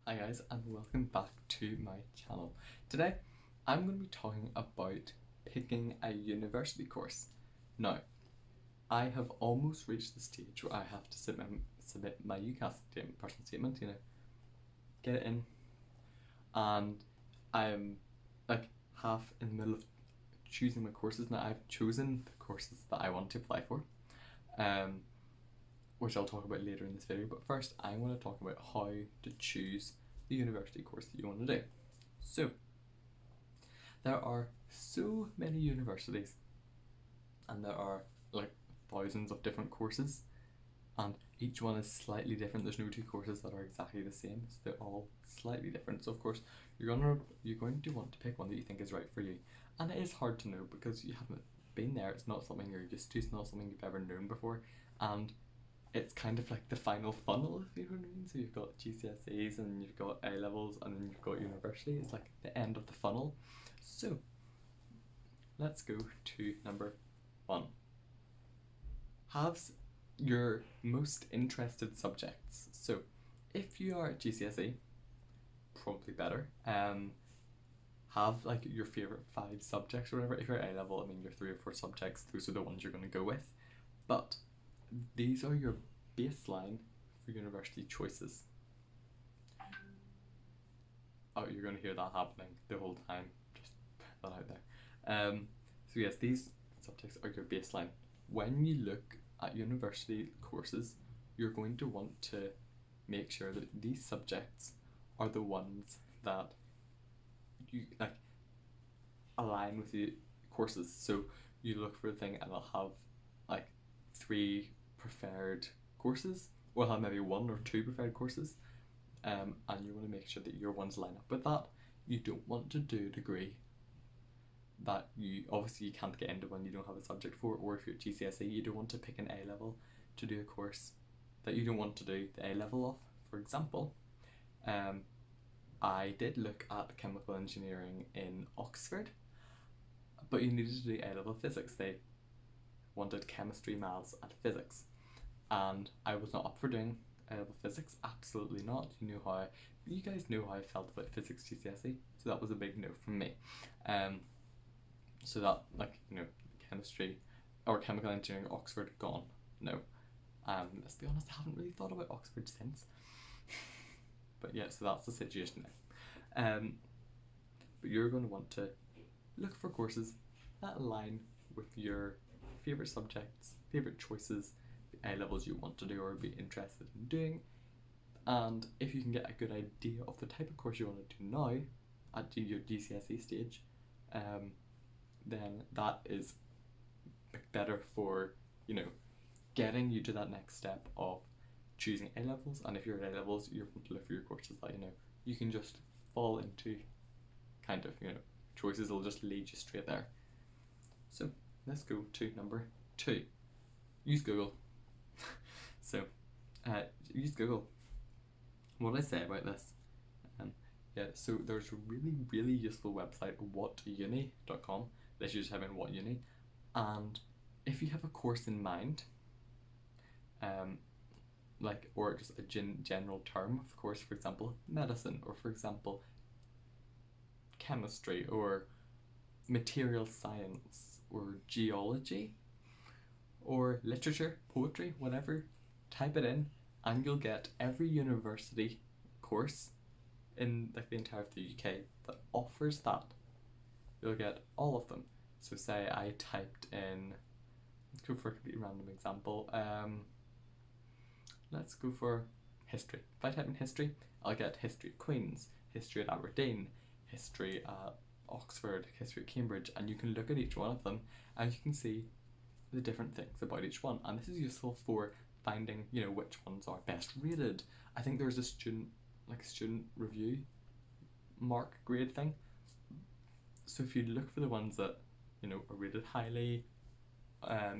Hi guys, and welcome back to my channel. Today I'm going to be talking about picking a university course. Now, I have almost reached the stage where I have to submit my UCAS personal statement, get it in, and I'm like half in the middle of choosing my courses. Now I've chosen the courses that I want to apply for, which I'll talk about later in this video, but first I want to talk about how to choose the university course that you want to do. So, there are so many universities, and there are like thousands of different courses, and each one is slightly different. There's no two courses that are exactly the same, so they're all slightly different. So of course you're going to want to pick one that you think is right for you, and it is hard to know because you haven't been there. It's not something you're used to. It's not something you've ever known before, and it's kind of like the final funnel, if you know what I mean. So you've got GCSEs and you've got A levels and then you've got university. It's like the end of the funnel. So let's go to number 1. Have your most interested subjects. So if you are at GCSE, probably better. Have like your favorite 5 subjects or whatever. If you're at A level, I mean your 3 or 4 subjects. Those are the ones you're going to go with. But these are your baseline for university choices. Oh, you're going to hear that happening the whole time. Just put that out there. So yes, these subjects are your baseline. When you look at university courses, you're going to want to make sure that these subjects are the ones that you like align with the courses. So you look for a thing and it'll have like 3 preferred courses, or have maybe 1 or 2 preferred courses, and you want to make sure that your ones line up with that. You don't want to do a degree that you can't get into when you don't have a subject for, or if you're at GCSE, you don't want to pick an A level to do a course that you don't want to do the A level of. For example, I did look at chemical engineering in Oxford, but you needed to do A level physics. They wanted chemistry, maths, and physics, and I was not up for doing A level physics. Absolutely not. You guys know how I felt about physics GCSE, so that was a big no from me. So that, chemistry or chemical engineering Oxford, gone. No. Let's be honest, I haven't really thought about Oxford since. But yeah, so that's the situation now. But you're going to want to look for courses that align with your favourite subjects, favourite choices, the A levels you want to do or be interested in doing. And if you can get a good idea of the type of course you want to do now at your GCSE stage, then that is better for, getting you to that next step of choosing A levels. And if you're at A levels, you're going to look for your courses that you can just fall into, choices will just lead you straight there. So let's go to number 2. Use Google. So use Google. What did I say about this? So there's a really useful website, whatuni.com. Let's just type in Whatuni, and if you have a course in mind, or just a general term of course, for example medicine, or for example chemistry, or material science, or geology, or literature, poetry, whatever, type it in and you'll get every university course in the entire of the UK that offers that. You'll get all of them. So say I typed in, let's go for a completely random example, let's go for history. If I type in history, I'll get history at Queen's, history at Aberdeen, history at Oxford, history at Cambridge, and you can look at each one of them and you can see the different things about each one. And this is useful for finding, which ones are best rated. I think there's a student review mark grade thing. So if you look for the ones that, are rated highly,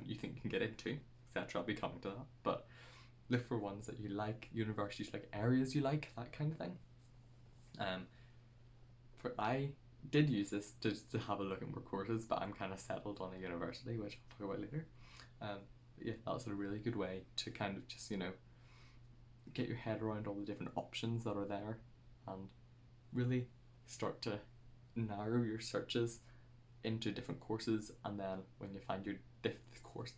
you think you can get into, etc. I'll be coming to that. But look for ones that you like, universities like, areas you like, that kind of thing. I did use this just to have a look at more courses, but I'm kind of settled on a university, which I'll talk about later. Yeah, that's a really good way to kind of just, get your head around all the different options that are there, and really start to narrow your searches into different courses. And then when you find your course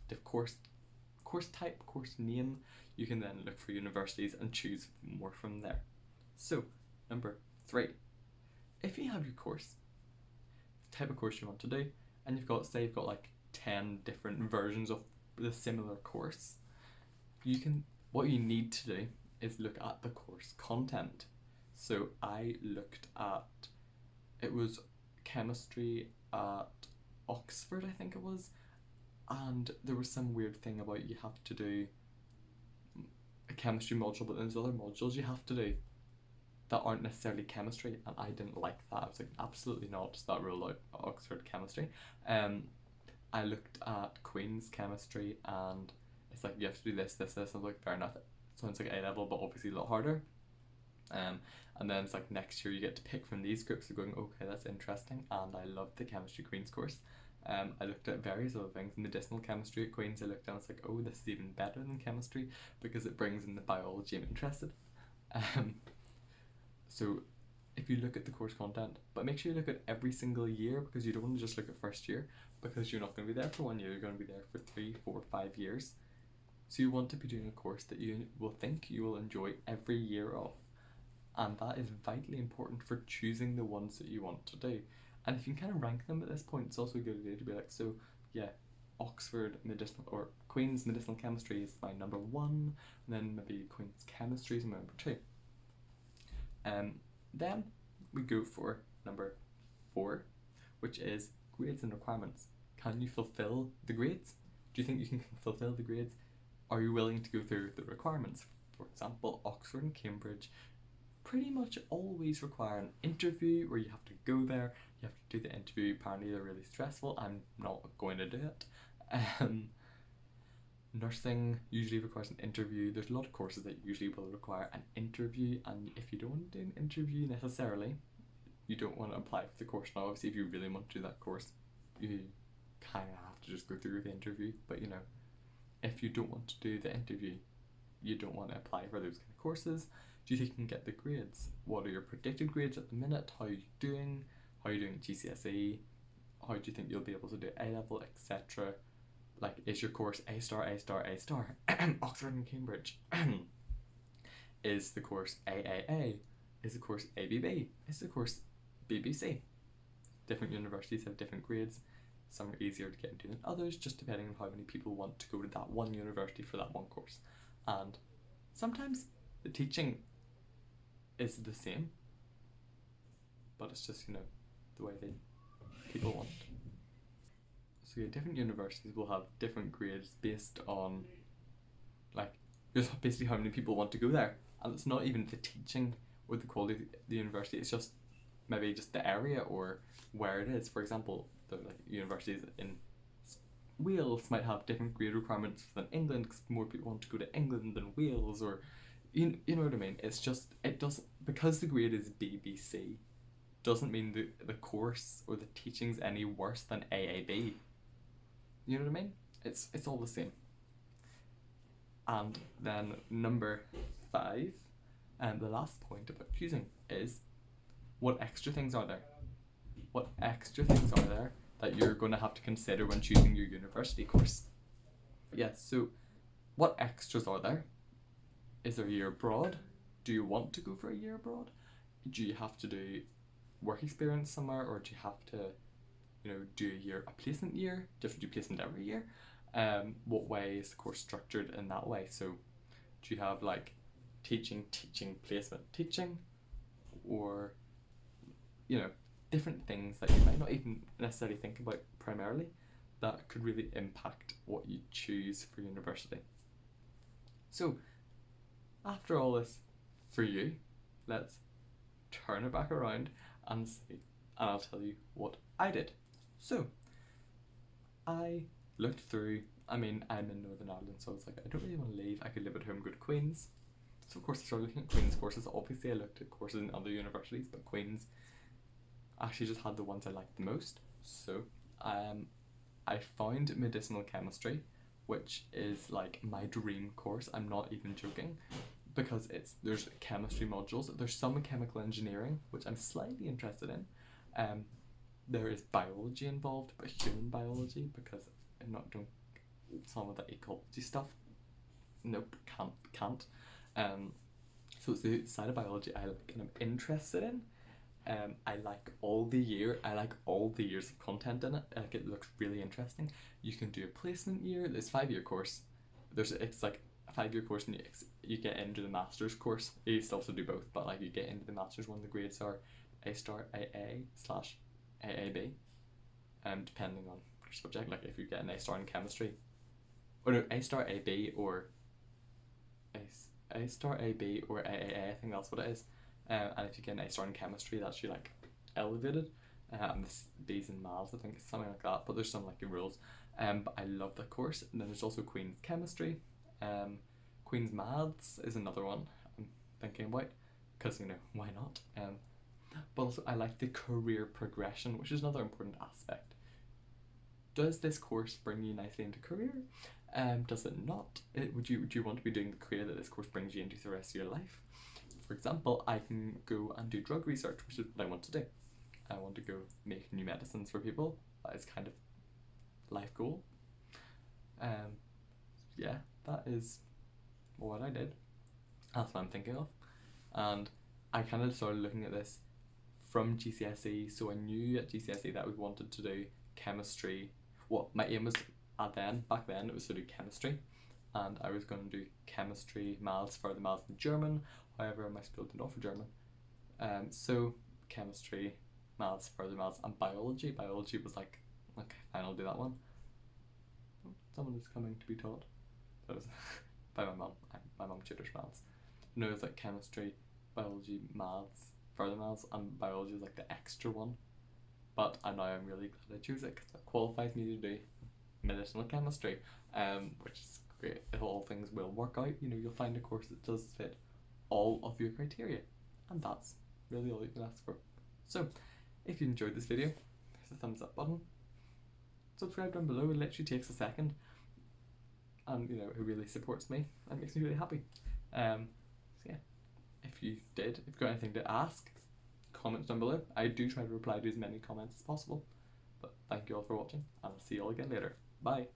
type, course name, you can then look for universities and choose more from there. So number 3, if you have your course, type of course you want to do, and you've got like 10 different versions of the similar course, what you need to do is look at the course content. So I looked at, it was chemistry at Oxford, I think it was, and there was some weird thing about you have to do a chemistry module, but there's other modules you have to do that aren't necessarily chemistry, and I didn't like that. I was like, absolutely not, does that rule out Oxford chemistry? I looked at Queen's chemistry, and it's like, you have to do this. I was like, fair enough. Sounds like A level, but obviously a lot harder. And then it's like, next year you get to pick from these groups. So going, okay, that's interesting. And I loved the chemistry Queen's course. I looked at various other things. Medicinal chemistry at Queen's, I looked at, and it's like, oh, this is even better than chemistry because it brings in the biology I'm interested. So if you look at the course content, but make sure you look at every single year, because you don't want to just look at first year, because you're not going to be there for 1 year, you're going to be there for 3, 4, 5 years. So you want to be doing a course that you will think you will enjoy every year of. And that is vitally important for choosing the ones that you want to do. And if you can kind of rank them at this point, it's also a good idea to be like, so yeah, Oxford medicinal or Queen's medicinal chemistry is my number 1, and then maybe Queen's chemistry is my number 2. Then we go for number 4, which is grades and requirements. Can you fulfill the grades? Do you think you can fulfill the grades? Are you willing to go through the requirements? For example, Oxford and Cambridge pretty much always require an interview where you have to go there, you have to do the interview. Apparently they're really stressful. I'm not going to do it. Nursing usually requires an interview. There's a lot of courses that usually will require an interview, and if you don't want to do an interview necessarily, you don't want to apply for the course. Now obviously if you really want to do that course, you kind of have to just go through the interview, but you know, if you don't want to do the interview, you don't want to apply for those kind of courses. Do you think you can get the grades? What are your predicted grades at the minute? How are you doing? How are you doing at GCSE? How do you think you'll be able to do A level, etc.? Like, is your course A star, A star, A star? Oxford and Cambridge. Is the course AAA? Is the course ABB? Is the course BBC? Different universities have different grades. Some are easier to get into than others, just depending on how many people want to go to that one university for that one course. And sometimes the teaching is the same, but it's just, you know, the way people want. So yeah, different universities will have different grades based on, like, just basically how many people want to go there. And it's not even the teaching or the quality of the university, it's just maybe just the area or where it is. For example, the universities in Wales might have different grade requirements than England because more people want to go to England than Wales, or you know what I mean. It's just, it doesn't, because the grade is BBC doesn't mean the course or the teaching's any worse than AAB. You know what I mean? It's all the same. And then number 5, and the last point about choosing is, what extra things are there? What extra things are there that you're going to have to consider when choosing your university course? Yes, so what extras are there? Is there a year abroad? Do you want to go for a year abroad? Do you have to do work experience somewhere, or do you have to, you know, do a placement year? Do you have to do placement every year? What way is the course structured in that way? So do you have like teaching, placement, teaching, or, you know, different things that you might not even necessarily think about primarily that could really impact what you choose for university. So after all this for you, let's turn it back around and see, and I'll tell you what I did. So I looked through, I mean, I'm in Northern Ireland, so I was like, I don't really want to leave. I could live at home, go to Queen's. So of course I started looking at Queen's courses. Obviously I looked at courses in other universities, but Queen's actually just had the ones I liked the most. So I found medicinal chemistry, which is like my dream course. I'm not even joking, because there's chemistry modules. There's some chemical engineering, which I'm slightly interested in. There is biology involved, but human biology, because I'm not doing some of the ecology stuff. Nope, can't. So it's the side of biology I like and I'm interested in. I like all the years of content in it. Like, it looks really interesting. You can do a placement year. This 5-year course. It's like a 5-year course, and you get into the master's course. You used to also do both, but like you get into the master's one. The grades are A star AA / AAB, depending on your subject. Like if you get an A star in chemistry, or no, A star AB or A star AB or AAA, I think that's what it is. And if you get an A star in chemistry, that's you like elevated. And this B's in maths, I think it's something like that. But there's some like rules. But I love that course. And then there's also Queen's Chemistry. Queen's Maths is another one I'm thinking about, because why not? But also I like the career progression, which is another important aspect. Does this course bring you nicely into career? Does it not? Would you want to be doing the career that this course brings you into the rest of your life? For example, I can go and do drug research, which is what I want to do. I want to go make new medicines for people. That is kind of life goal. Yeah, that is what I did. That's what I'm thinking of. And I kind of started looking at this from GCSE, so I knew at GCSE that I wanted to do chemistry. What my aim was back then, it was to do chemistry, and I was going to do chemistry, maths, further maths, and German. However, my school didn't offer German. So chemistry, maths, further maths, and biology. Biology was like, okay, fine, I'll do that one. Someone is coming to be taught. That was by my mum. My mum tutors maths. No, it's like chemistry, biology, maths, further maths, and biology is like the extra one. But I know I'm really glad I chose it, because it qualifies me to do medicinal chemistry, which is great. If all things will work out, you'll find a course that does fit all of your criteria, and that's really all you can ask for. So, if you enjoyed this video, there's a thumbs up button. Subscribe down below. It literally takes a second, and it really supports me and makes me really happy. So yeah, if you've got anything to ask, comments down below. I do try to reply to as many comments as possible. But thank you all for watching, and I'll see you all again later. Bye.